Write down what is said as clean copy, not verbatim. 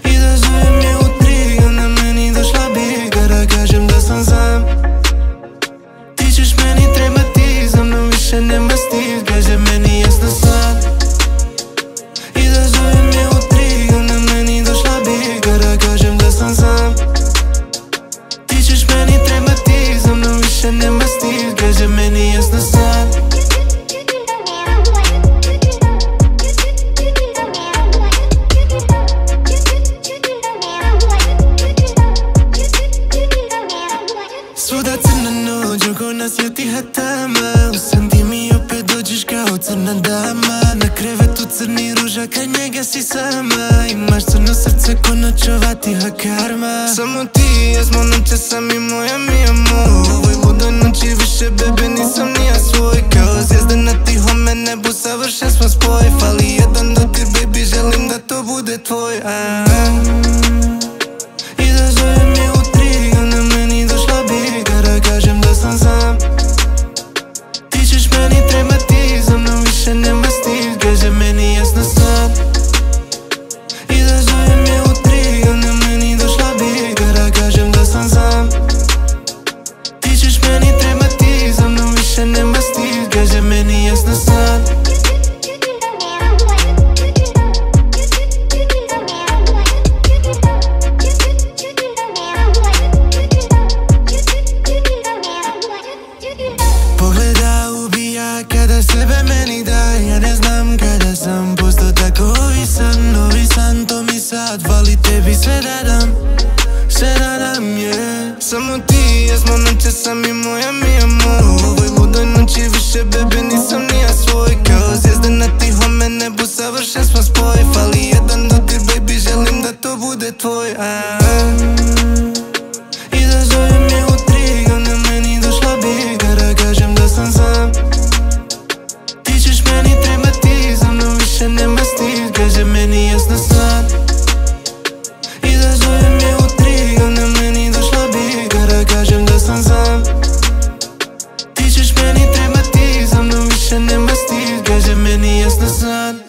I da zove mi utri, ona meni došla bi da kažem da sam sam. Ti ćeš meni trebati, za mnom više nema stil, kaže meni jasno sad. I da zove mi utri, ona meni došla bi da kažem da sam sam. Ti ćeš meni trebati, za mnom više nema stil, kaže meni jasno sad. Svuda crna noć, oko nas tiha tama. U san ti mi opet dođeš kao crna dama. Na krevetu crni ruža, kad njega si sama. Imaš crno srce ko noćova tiha karma. Samo ti, ja smo noće sami moja mi amor. U ovoj ludoj noći više bebe nisam ni ja svoj. Kao zvijezde na tihom nebu savršen smo spoj. Fali jedan dodir baby, želim da to bude tvoj. I da zove mi utri, ona meni došla bi da kažem da sam sam. Ti ćeš meni trebati, za mnom više nema stil, kaže meni jasno sad. I da zove mi utri, ona meni došla bi da kažem da sam sam. Ti ćeš meni trebati, za mnom više nema stil, kaže meni jasno sad. Pogleda ubija kada sebe meni daj. Ja ne znam kada sam postao tako ovisan, to mi sad fali, tebi sve da dam, yeah. Samo ti, ja smo noće sami moja mi amor. U ovoj ludoj noći više bebe nisam ni ja svoj. Kao zvijezde na tihom nebu savršen smo spoj. Fali jedan dodir baby, želim da to bude tvoj. I da zove mi utri, ona meni došla bi da kažem da sam sam. Ti ćeš meni trebati, za mnom više nema stil, kaže meni jasno sad. I da zove mi utri, ona meni došla bi da kažem da sam sam. Ti ćeš meni trebati, za mnom više nema stil, kaže meni jasno sad.